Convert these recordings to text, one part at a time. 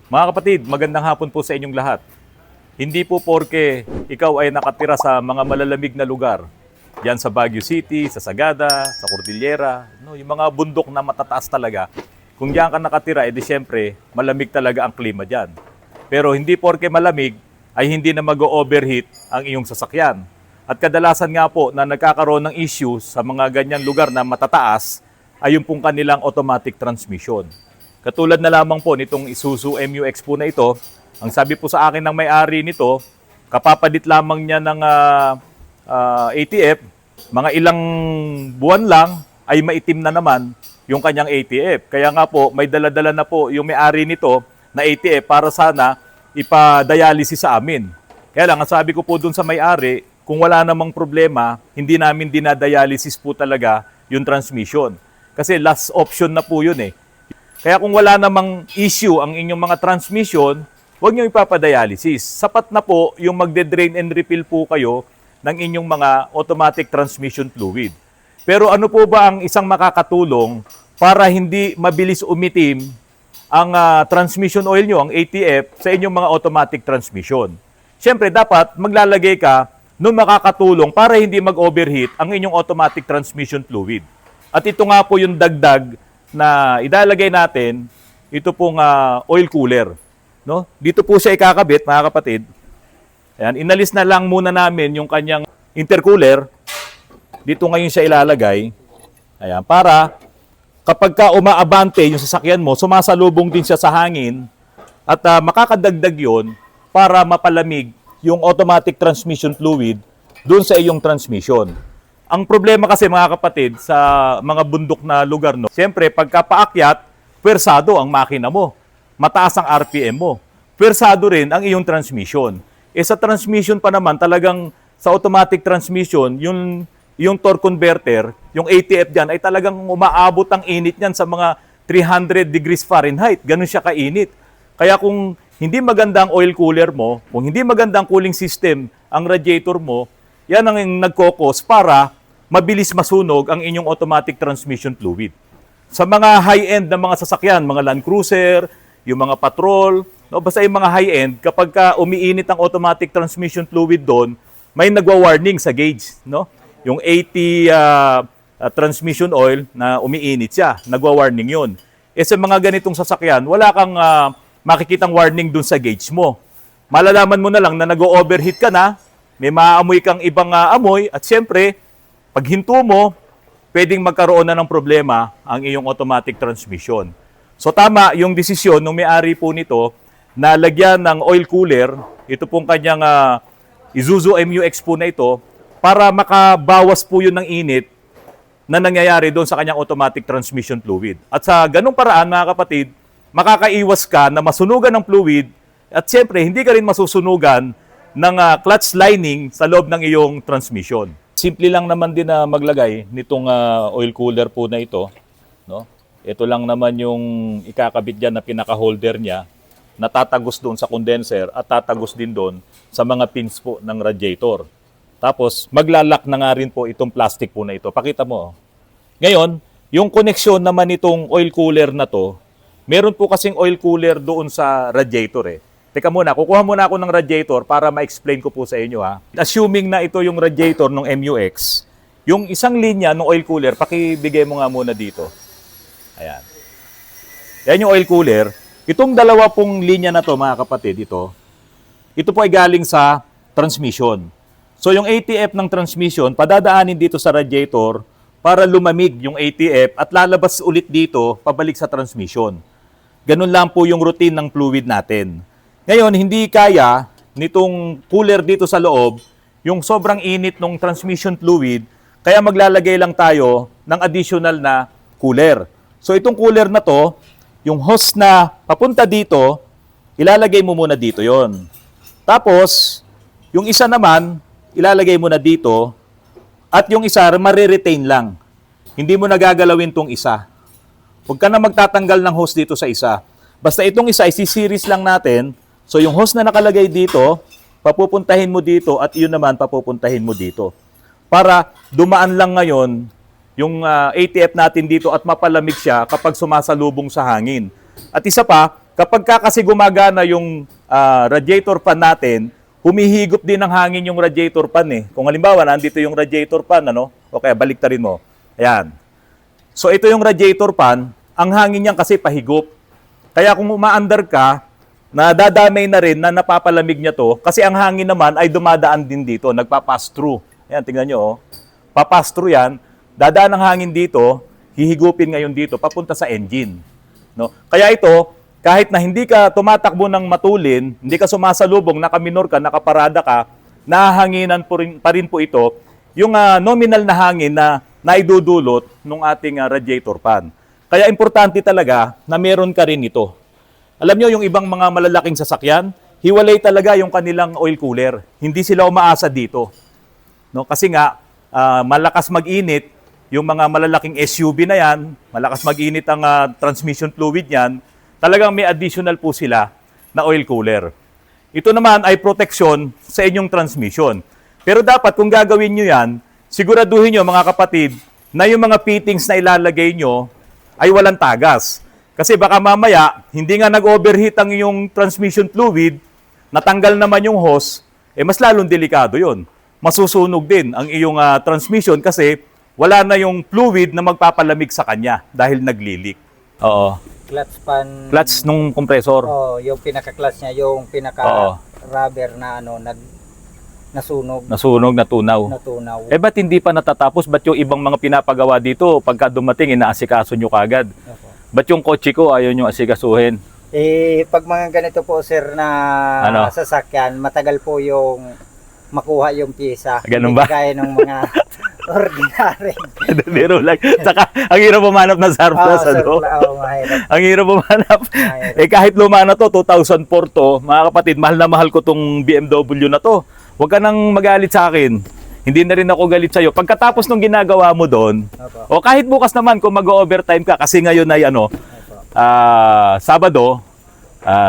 Mga kapatid, magandang hapon po sa inyong lahat. Hindi po porke ikaw ay nakatira sa mga malalamig na lugar, diyan sa Baguio City, sa Sagada, sa Cordillera, no, yung mga bundok na matataas talaga. Kung diyan ka nakatira, edi syempre, malamig talaga ang klima diyan. Pero hindi porke malamig, ay hindi na mag-overheat ang iyong sasakyan. At kadalasan nga po na nagkakaroon ng issues sa mga ganyan lugar na matataas, ay yung pong kanilang automatic transmission. Katulad na lamang po nitong Isuzu MU-X po na ito, ang sabi po sa akin ng may-ari nito, kapapadit lamang niya ng ATF, mga ilang buwan lang ay maitim na naman yung kanyang ATF. Kaya nga po, may dala-dala na po yung may-ari nito na ATF para sana ipa-dialysis sa amin. Kaya lang, ang sabi ko po dun sa may-ari, kung wala namang problema, hindi namin dinadialysis po talaga yung transmission. Kasi last option na po yun eh. Kaya kung wala namang issue ang inyong mga transmission, huwag nyo ipapadialysis. Sapat na po yung magde-drain and refill po kayo ng inyong mga automatic transmission fluid. Pero ano po ba ang isang makakatulong para hindi mabilis umitim ang transmission oil nyo, ang ATF, sa inyong mga automatic transmission? Siyempre, dapat maglalagay ka nung makakatulong para hindi mag-overheat ang inyong automatic transmission fluid. At ito nga po yung dagdag na idalagay natin, ito pong oil cooler. No? Dito po siya ikakabit, mga kapatid. Ayan, inalis na lang muna namin yung kanyang intercooler. Dito ngayon siya ilalagay. Ayan, para kapag ka umaabante yung sasakyan mo, sumasalubong din siya sa hangin at makakadagdag yon para mapalamig yung automatic transmission fluid doon sa iyong transmission. Ang problema kasi mga kapatid sa mga bundok na lugar, no, siyempre pagka paakyat, pwersado ang makina mo. Mataas ang RPM mo. Pwersado rin ang iyong transmission. Sa transmission pa naman, talagang sa automatic transmission, yung torque converter, yung ATF dyan, ay talagang umaabot ang init niyan sa mga 300 degrees Fahrenheit. Ganun siya kainit. Kaya kung hindi maganda ang oil cooler mo, kung hindi maganda ang cooling system ang radiator mo, yan ang nagkokos para mabilis masunog ang inyong automatic transmission fluid. Sa mga high-end na mga sasakyan, mga Land Cruiser, yung mga patrol, no, basta yung mga high-end, kapag ka umiinit ang automatic transmission fluid doon, may nagwa-warning sa gauge. No? Yung 80 transmission oil na umiinit siya, nagwa-warning yun. Sa mga ganitong sasakyan, wala kang makikitang warning doon sa gauge mo. Malalaman mo na lang na nag-overheat ka na, may maamoy kang ibang amoy, at siyempre, pag hinto mo, pwedeng magkaroon na ng problema ang iyong automatic transmission. So tama yung desisyon ng may-ari po nito na lagyan ng oil cooler, ito pong kanyang Isuzu MU-X po na ito, para makabawas po yun ng init na nangyayari doon sa kanyang automatic transmission fluid. At sa ganung paraan, mga kapatid, makakaiwas ka na masunugan ng fluid at siyempre hindi ka rin masusunugan ng clutch lining sa loob ng iyong transmission. Simple lang naman din na maglagay nitong oil cooler po na ito. No? Ito lang naman yung ikakabit dyan na pinaka-holder niya, natatagos doon sa condenser at tatagos din doon sa mga pins po ng radiator. Tapos maglalak na nga rin po itong plastic po na ito. Pakita mo. Ngayon, yung koneksyon naman itong oil cooler na to, meron po kasing oil cooler doon sa radiator eh. Teka muna, kukuha muna ako ng radiator para ma-explain ko po sa inyo ha. Assuming na ito yung radiator ng MU-X, yung isang linya ng oil cooler, pakibigay mo nga muna dito. Ayan. Yan yung oil cooler. Itong dalawa pong linya na to, mga kapatid, ito po ay galing sa transmission. So yung ATF ng transmission, padadaanin dito sa radiator para lumamig yung ATF at lalabas ulit dito, pabalik sa transmission. Ganun lang po yung routine ng fluid natin. Ngayon, hindi kaya nitong cooler dito sa loob yung sobrang init ng transmission fluid, kaya maglalagay lang tayo ng additional na cooler. So itong cooler na to, yung hose na papunta dito, ilalagay mo muna dito yon. Tapos, yung isa naman, ilalagay mo na dito, at yung isa, mariretain lang. Hindi mo nagagalawin tong isa. Huwag ka na magtatanggal ng hose dito sa isa. Basta itong isa, isi-series lang natin. So yung hose na nakalagay dito, papupuntahin mo dito at yun naman papupuntahin mo dito. Para dumaan lang ngayon yung ATF natin dito at mapalamig siya kapag sumasalubong sa hangin. At isa pa, Kapag kasi gumagana yung radiator fan natin, humihigop din ng hangin yung radiator fan eh. Kung halimbawa, nandito yung radiator fan, ano? Okay, baliktarin mo. Ayan. So ito yung radiator fan, ang hangin niyan kasi pahigop. Kaya kung umaandar ka, nadadamay na rin na napapalamig niya to kasi ang hangin naman ay dumadaan din dito, nagpa-pass through. Ayan, tingnan nyo, oh. Pa-pass through yan, dadaan ang hangin dito, hihigupin ngayon dito, papunta sa engine. No? Kaya ito, kahit na hindi ka tumatakbo ng matulin, hindi ka sumasalubong, nakaminor ka, nakaparada ka, nahanginan pa rin po ito, yung nominal na hangin na naidudulot ng ating radiator fan. Kaya importante talaga na meron ka rin ito. Alam nyo, yung ibang mga malalaking sasakyan, hiwalay talaga yung kanilang oil cooler. Hindi sila umaasa dito. No? Kasi nga, malakas mag-init, yung mga malalaking SUV na yan, malakas mag-init ang transmission fluid niyan, talagang may additional po sila na oil cooler. Ito naman ay protection sa inyong transmission. Pero dapat kung gagawin nyo yan, siguraduhin nyo mga kapatid na yung mga fittings na ilalagay nyo ay walang tagas. Kasi baka mamaya, hindi nga nag-overheat ang iyong transmission fluid, natanggal naman yung hose, mas lalong delikado yon. Masusunog din ang iyong transmission kasi wala na yung fluid na magpapalamig sa kanya dahil naglilik. Oo. Clutch pan. Clutch nung compressor. Oh, yung pinaka-clutch niya, yung pinaka-rubber na nasunog. Nasunog, natunaw. Natunaw. Ba't hindi pa natatapos? Ba't yung ibang mga pinapagawa dito, pagka dumating, inaasikaso nyo kagad? Opo. Ba't yung kotse ko ayaw nyo asikasuhin? Pag mga ganito po sir na sasakyan, matagal po yung makuha yung pyesa. Ganun ba? Gaya ng mga ordinary. Biro lang. Saka, ang hirap pumanap ng surplus, ano? Mahirap. Ang hirap pumanap. Kahit luma na to, 2004 to, mga kapatid, mahal na mahal ko tong BMW na to. Huwag ka nang magalit sa akin. Hindi na rin ako galit sa'yo. Pagkatapos nung ginagawa mo doon, o kahit bukas naman kung mag-overtime ka, kasi ngayon ay Sabado,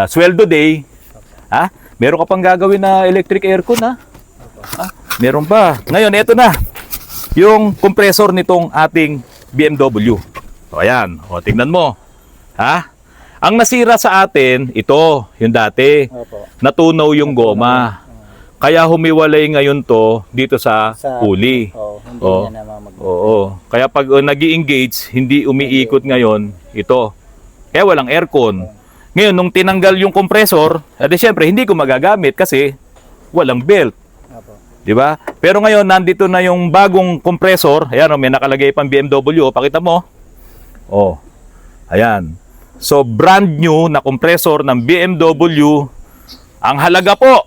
sweldo day, meron ka pang gagawin na electric aircon, meron pa. Ngayon, eto na, yung compressor nitong ating BMW. O ayan, o tingnan mo. Ang nasira sa atin, ito, yung dati, natunaw yung goma. Kaya humiwalay ngayon to dito sa pulley. Hindi niya na Oo. Kaya pag nag-i-engage, hindi umiikot ngayon ito. Kaya walang aircon. Ngayon, nung tinanggal yung compressor, syempre, hindi ko magagamit kasi walang belt. Di ba? Pero ngayon, nandito na yung bagong compressor. Ayan, may nakalagay pang BMW. Pakita mo. Ayan. So, brand new na compressor ng BMW. Ang halaga po,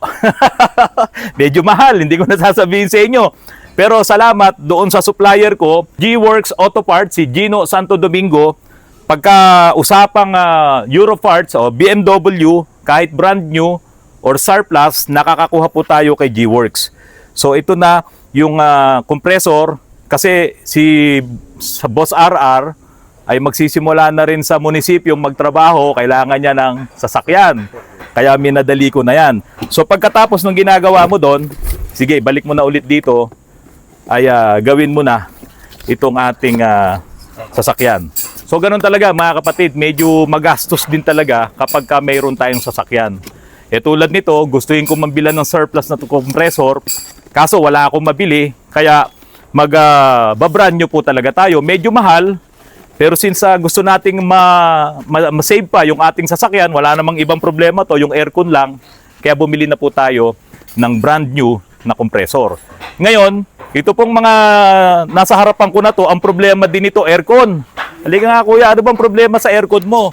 medyo mahal, hindi ko nasasabihin sa inyo. Pero salamat doon sa supplier ko, G-Works Auto Parts, si Gino Santo Domingo. Pagka usapang Euro parts o BMW, kahit brand new or surplus, nakakakuha po tayo kay G-Works. So ito na yung compressor, kasi sa Boss RR ay magsisimula na rin sa munisipyo magtrabaho, kailangan niya ng sasakyan. Kaya minadali ko na yan. So pagkatapos ng ginagawa mo doon, sige, balik mo na ulit dito, ay gawin mo na itong ating sasakyan. So ganun talaga mga kapatid, medyo magastos din talaga kapag mayroon tayong sasakyan. Tulad nito, gustuin ko mabilan ng surplus na compressor, kaso wala akong mabili, kaya mag-brand new po talaga tayo. Medyo mahal, pero since gusto nating ma-save pa yung ating sasakyan, wala namang ibang problema to, yung aircon lang, kaya bumili na po tayo ng brand new na compressor. Ngayon, ito pong mga nasa harapan ko na to, ang problema din ito, aircon. Halika nga kuya, ano bang problema sa aircon mo?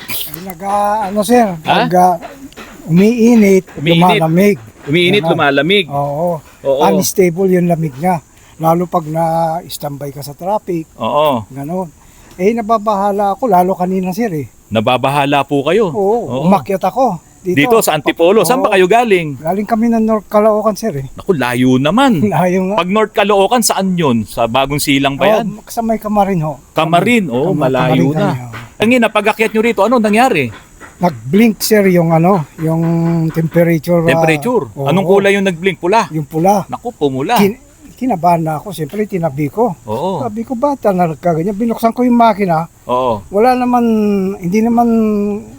Umiinit, lumalamig. Umiinit, lumalamig. Oo. Unstable yung lamig niya. Lalo pag na-standby ka sa traffic. Oo. Ganon. Nababahala ako, lalo kanina sir Nababahala po kayo? Oo. Umakyat ako. Dito sa Antipolo. Saan ba kayo galing? Galing kami ng North Caloocan sir Naku, layo naman. Layo nga. Pag North Caloocan, saan yun? Sa Bagong Silang ba yan? Sa may Kamarin ho. Kamarin, malayo na. Ang pag-akyat nyo rito, anong nangyari? Nag-blink sir yung temperature. Temperature? Anong kulay yung nag-blink? Pula? Yung pula. Naku, pumula. kinabahan na ako. Siyempre, tinabi ko. Oo. Sabi ko, bata na nagkaganyan. Binuksan ko yung makina. Oo. Wala naman, hindi naman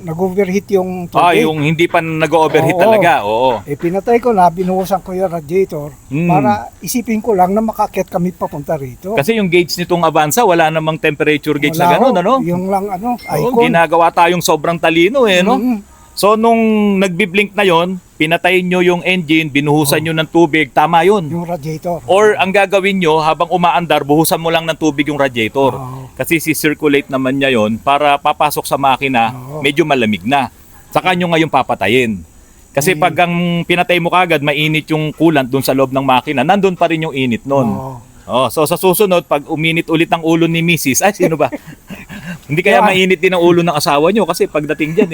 nag-overheat yung tubig. Yung hindi pa nag-overheat Oo. talaga. Oo. Pinatay ko na, binuhusan ko yung radiator para isipin ko lang na makakit kami papunta rito. Kasi yung gauge nitong Avanza, wala namang temperature gauge na Wala gano'n, ho. ano? Yung lang, Oo, icon. ginagawa tayong sobrang talino no? So nung nagbi-blink na yon, pinatayin nyo yung engine, binuhusan nyo ng tubig, tama yun. Yung radiator. Or ang gagawin nyo, habang umaandar, buhusan mo lang ng tubig yung radiator. Oo. Kasi si-circulate naman niya yon para papasok sa makina, Oo. medyo malamig na. Saka nyo ngayon papatayin. Kasi pag ang pinatay mo kagad, mainit yung coolant dun sa loob ng makina, nandun pa rin yung init nun. Oo. So sa susunod, pag uminit ulit ang ulo ni Mrs., ay sino ba? Hindi kaya Yan. mainit din ang ulo ng asawa nyo kasi pagdating dyan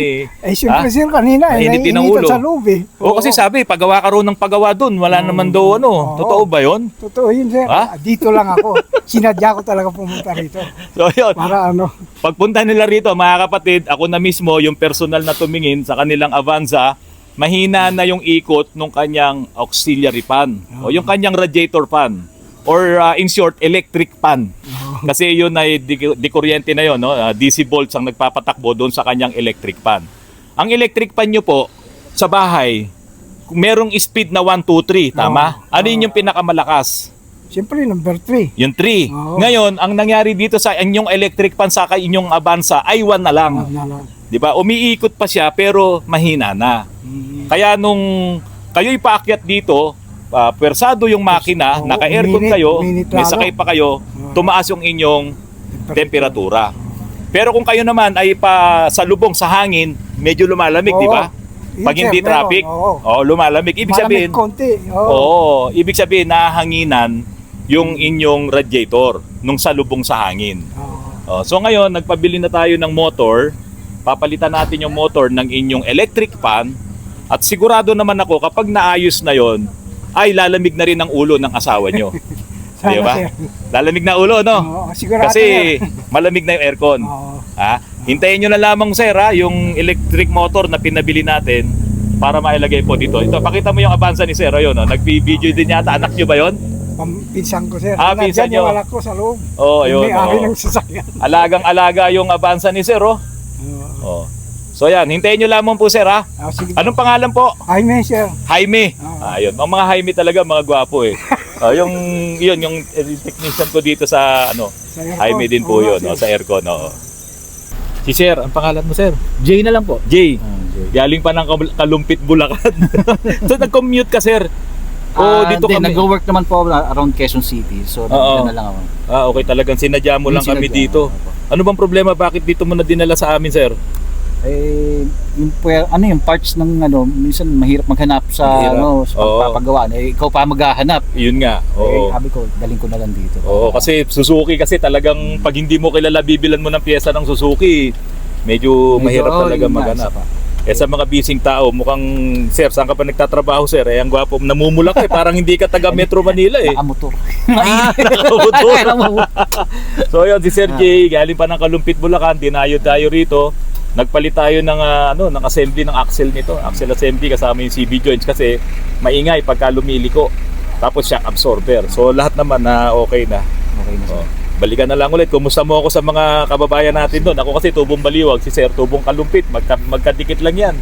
Siyempre sir, kanina, Mainit din ang naiinitan ulo. sa loob Oo, kasi sabi, pagawa ka rin ng pagawa dun, wala naman daw Oo. Totoo ba yon? Totoo yun sir. Ha? Dito lang ako. Sinadya ko talaga pumunta rito. So yun, Para pagpunta nila rito, mga kapatid, ako na mismo, yung personal na tumingin sa kanilang Avanza, mahina na yung ikot ng kanyang auxiliary fan o yung kanyang radiator fan or in short, electric fan. Kasi yun ay di kuryente na yun, no? DC volts ang nagpapatakbo doon sa kanyang electric fan. Ang electric fan nyo po, sa bahay, merong speed na 1, 2, 3, tama? Ano yun yung pinakamalakas? siyempre, number 3. Yung 3. Oo. Ngayon, ang nangyari dito sa inyong electric fan sa inyong Avanza ay 1 na lang. Di ba? Umiikot pa siya pero mahina na. Kaya nung kayo'y paakyat dito, pwersado yung makina, Oo, naka-aircon uminit, kayo, uminit may lalo. sakay pa kayo, tumaas yung inyong temperatura. Pero kung kayo naman ay pa sa lubong sa hangin, medyo lumalamig, Oo. di ba? Yun, Pag sir, hindi meron, traffic, oo. lumalamig. Ibig sabihin, Malamig konti. oo, ibig sabihin nahanginan yung inyong radiator nung sa lubong sa hangin. So ngayon, nagpabili na tayo ng motor. Papalitan natin yung motor ng inyong electric fan. At sigurado naman ako, kapag naayos na yon, ay lalamig na rin ang ulo ng asawa nyo. Di ba? Sir. Lalamig na ulo, no? Oo, sigurado Kasi sir. malamig na yung aircon. Oo. Ha? Hintayin nyo na lamang, sir, yung electric motor na pinabili natin para mailagay po dito. Ito, pakita mo yung Avanza ni sir. Ayun, no? Nagbi-video din yata. Anak nyo ba yon? Pinsan ko sir. Pinsan Nandyan yung nyo. anak ko sa loob. Oo, ayun. May-ari Oo. ng sasakyan. Alagang-alaga yung Avanza ni sir, oh. Oh. So yan, hintayin nyo lamang po, sir, ha? Sige. Anong pangalan po? Jaime sir. Jaime. Oo. Ayun, ang mga Jaime talaga mga gwapo eh. Yung technician ko dito sa Sa aircon. Jaime din po Oo, 'yun, sir. sa aircon, oo. Si sir, ang pangalan mo, sir? Jay na lang po. Jay. Galing pa ng Kalumpit, Bulacan. So nag-commute ka, sir? O dito kami. Nag-work naman po ako around Quezon City. So, Oo. na lang ako. Okay, talagang sinadya mo lang kami Sinadya, dito. opo. Ano bang problema? Bakit dito mo na dinala sa amin, sir? Yung parts ng minsan mahirap maghanap sa Mahirap. sa Oo. pagpapagawa. Ikaw pa maghahanap. Yun nga. Oo. Sabi ko, daling ko na lang dito. Oo, kasi Suzuki kasi talagang pag hindi mo kilala bibilan mo ng pyesa ng Suzuki, medyo mahirap talaga maghanap. Sa mga bising tao, mukhang, sir, saan ka pa nagtatrabaho, sir? Ang gwapo, namumula ka parang hindi ka taga Metro Manila eh. Nakamotor. Nakamotor. So yun, si Sir Jay, galing pa ng Kalumpit, Bulacan, dinayo tayo rito. Nagpalit tayo ng ng assembly ng axle nito, axle assembly kasama yung CV joints kasi maingay pagka lumiliko. Tapos shock absorber. So lahat naman na okay na. Okay na sir. Balikan na lang ulit. Kumusta mo ako sa mga kababayan natin doon? Ako kasi tubong Baliwag, si Sir tubong Kalumpit. Magkadikit lang yan.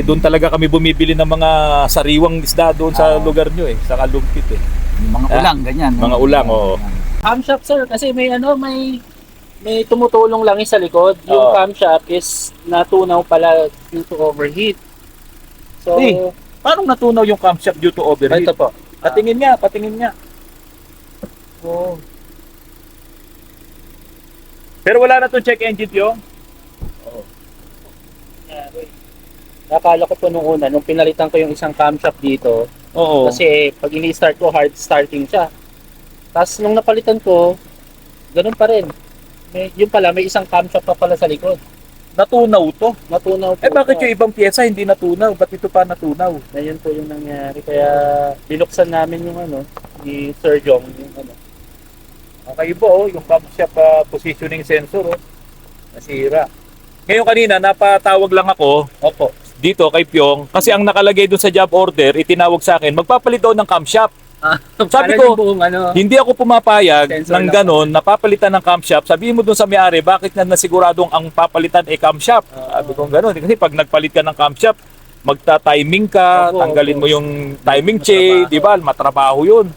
Doon talaga kami bumibili ng mga sariwang isda doon sa lugar nyo sa Kalumpit Yung mga ulang, ganyan. Mga ulang, oo. Camshaft sir, kasi may tumutulong lang sa likod. Yung Oo. camshaft is natunaw pala due to overheat. So, Paano natunaw yung camshaft due to overheat? ito po. Patingin nga. Oh. Pero wala na tong check engine yung? Nakala ko po nung una, nung pinalitan ko yung isang camshaft dito, Oo. kasi pag ini-start ko, hard starting siya. Tapos nung napalitan ko, ganun pa rin. Yun pala, may isang camshaft pa pala sa likod. Natunaw to. Natunaw po. Bakit siya. yung ibang pyesa hindi natunaw? Ba't ito pa natunaw? Ayun po yung nangyari. Kaya binuksan namin yung ni Sir Jong, yung Okay po, yung camshaft positioning sensor, nasira. Ngayon kanina, napatawag lang ako Opo. dito kay Pyong kasi ang nakalagay doon sa job order, itinawag sa akin, magpapalit daw ng camshaft. Sabi Parang ko, yung buong ano. hindi ako pumapayag Sensor ng lang. ganon na papalitan ng camshaft. Sabihin mo dun sa may-ari, bakit na nasiguradong ang papalitan ay camshaft? Sabi ko ganon. Kasi pag nagpalit ka ng camshaft, magta-timing ka, Opo, tanggalin opo. mo yung timing chain, Matrabaho. di ba? Matrabaho yun.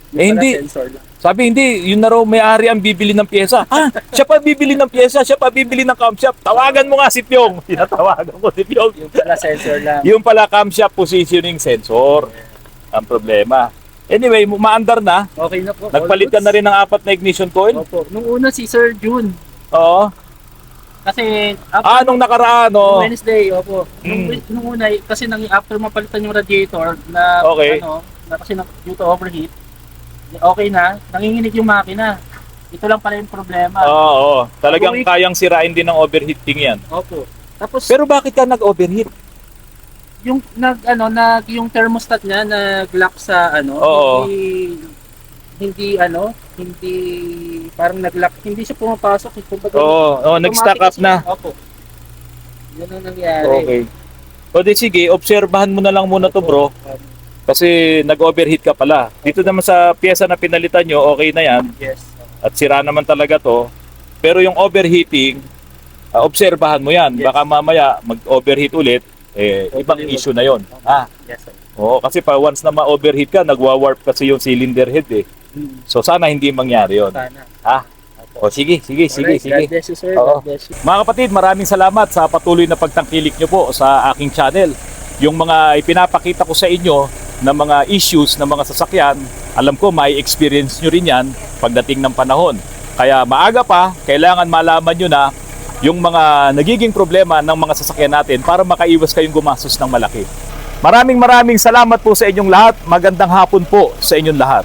Yung Eh pala hindi, sensor lang. sabi hindi, yun na raw may-ari ang bibili ng pyesa. Ha? Siya pa bibili ng pyesa, siya pa bibili ng camshaft. Tawagan mo nga si Pyong. Tinatawagan ko si Pyong. Yung pala sensor lang. Yung pala camshaft positioning sensor ang problema. Anyway, maandar na. Okay na po. Nagpalit ka na rin ng 4 na ignition coil? Opo. Nung una si Sir June. Oo. Kasi Nung nakaraan, nung no? Wednesday, opo. Mm. Nung una, kasi after mapalitan yung radiator na Okay. na kasi due to overheat, okay na, nanginginig yung makina. Ito lang pala yung problema. Oo. Talagang Week. kayang sirain din ng overheating yan. Opo. Tapos Pero bakit ka nag-overheat? yung yung thermostat niya nag-lock sa Oo. hindi parang nag-lock, hindi siya pumapasok. Kumbaga, Oo, nag-stack up automatic na. siya. Opo. Yun ang nangyari. Okay. O di sige, obserbahan mo na lang muna to bro. Kasi nag-overheat ka pala. Dito naman sa pyesa na pinalitan nyo, okay na yan. Yes. At sira naman talaga to. Pero yung overheating, obserbahan mo yan. Yes. Baka mamaya mag-overheat ulit, ibang issue na yon. Yes, sir. Oo, kasi pa once na ma-overheat ka, nagwa-warp kasi yung cylinder head eh. So sana hindi mangyari yon. Sana. O sige. Alright, God bless you, sir. Oo. God bless you. Mga kapatid, maraming salamat sa patuloy na pagtangkilik nyo po sa aking channel. Yung mga ipinapakita ko sa inyo na mga issues ng mga sasakyan, alam ko may experience nyo rin yan pagdating ng panahon. Kaya maaga pa, kailangan malaman nyo na yung mga nagiging problema ng mga sasakyan natin para makaiwas kayong gumastos ng malaki. Maraming salamat po sa inyong lahat. Magandang hapon po sa inyong lahat.